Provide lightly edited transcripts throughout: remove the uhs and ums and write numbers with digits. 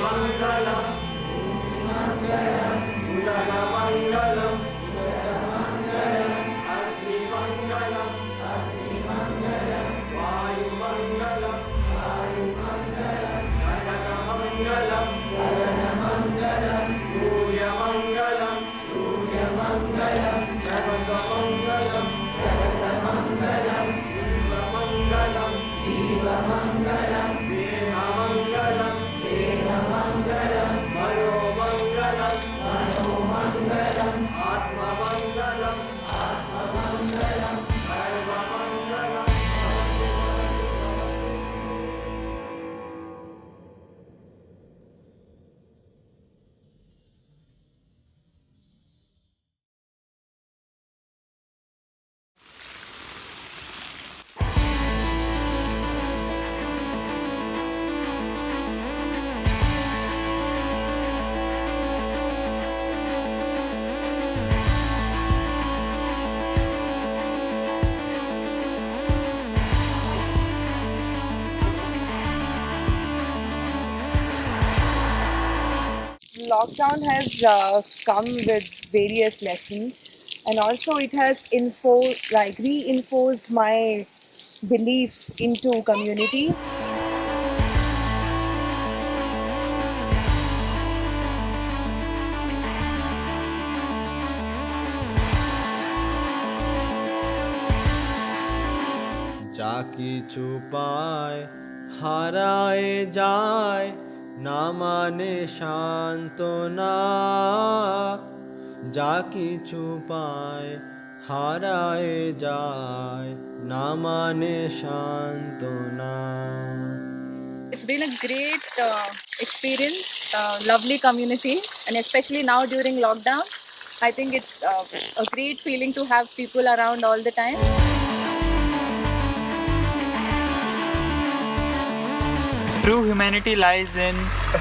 Mangalam, Udaka Mangalam, Agni Mangalam, Vayu Mangalam, Janaka Mangalam, Surya Mangalam, Jagata Mangalam, Jiva Mangalam, Deha Mangalam, Mano Mangalam, Atma Mangalam, Sarva Mangalam. Lockdown has come with various lessons, and also it has reinforced my belief into community. যা কিছু পায় হারায় যায় না মানে সান্ত্বনা যা কিছু পায় হারায় যায় না মানে সান্ত্বনা It's been a great experience, lovely community, and especially now during lockdown, I think it's a great feeling to have people around all the time. True humanity lies in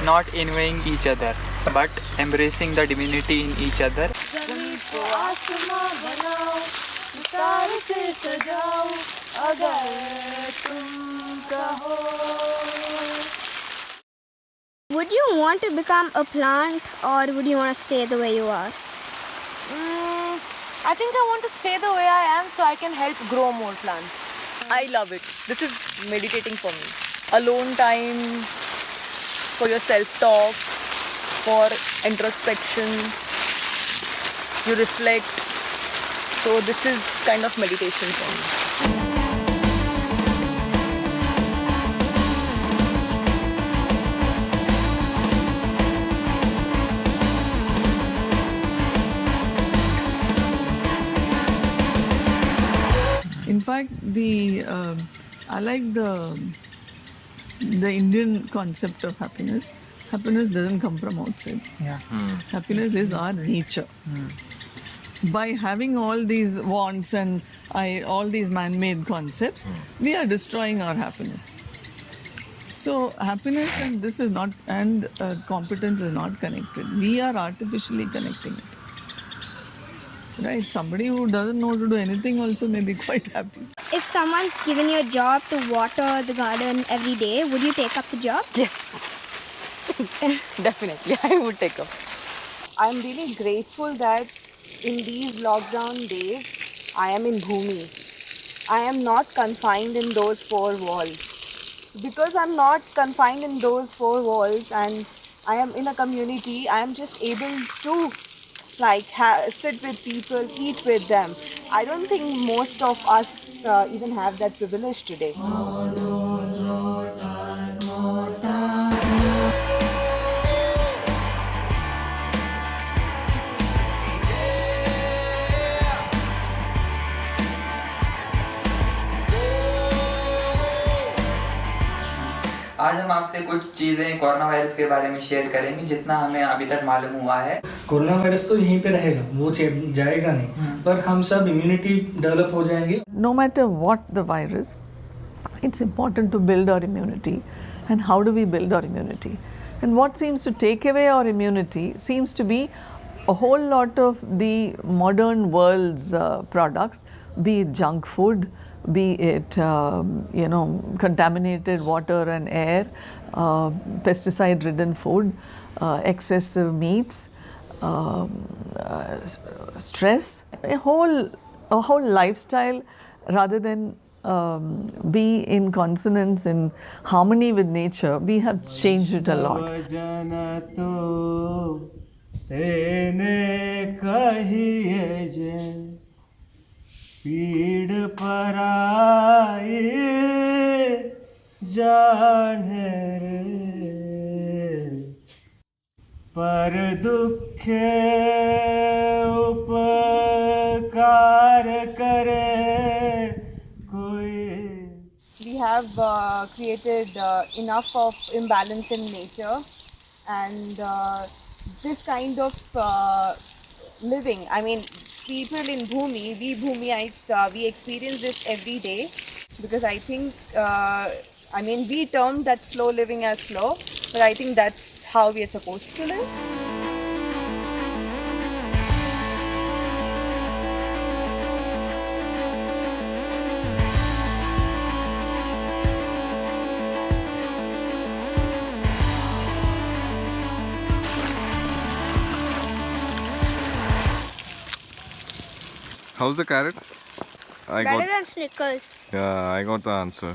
not envying each other, but embracing the divinity in each other. Would you want to become a plant or would you want to stay the way you are? I think I want to stay the way I am so I can help grow more plants. I love it. This is meditating for me. Alone time, for your self-talk, for introspection. You reflect. So this is kind of meditation for me. In fact, I like the Indian concept of happiness. Happiness doesn't come from outside. Yeah. Happiness is our nature. By having all these wants and all these man-made concepts, we are destroying our happiness. So happiness and this is not, and competence is not connected. We are artificially connecting it. Right? Somebody who doesn't know to do anything also may be quite happy. If someone's given you a job to water the garden every day, would you take up the job? Yes. Definitely, I would take up. I'm really grateful that in these lockdown days, I am in Bhumi. I am not confined in those four walls. Because I'm not confined in those four walls and I am in a community, I am just able to sit with people, eat with them. I don't think most of us even have that privilege today. आज हम आपसे कुछ चीज़ें corona virus के बारे में share करेंगे जितना हमें अभी तक मालूम हुआ है। कोरोना वायरस तो यहीं पे रहेगा, वो जाएगा नहीं, पर हम सब इम्यूनिटी डेवलप हो जाएंगे। No matter what the virus, it's important to build our immunity. And how do we build our immunity? And what seems to take away our immunity seems to be a whole lot of the modern world's products, be it junk food, be it contaminated water and air, pesticide ridden food, excessive meats, stress, a whole lifestyle rather than be in consonance, in harmony with nature. We have changed it a lot. તેને કહીએ જે પીડ પરાઈ જાણે રે પર દુઃખે ઉપકાર કરે કોઈ. We have created enough of imbalance in nature, and this kind of living, I mean, people in Bhumi, we Bhumiites, we experience this every day, because I think, I mean, we term that slow living as slow, but I think that's how we are supposed to live. How's the carrot? Better than Snickers. Yeah, I got the answer.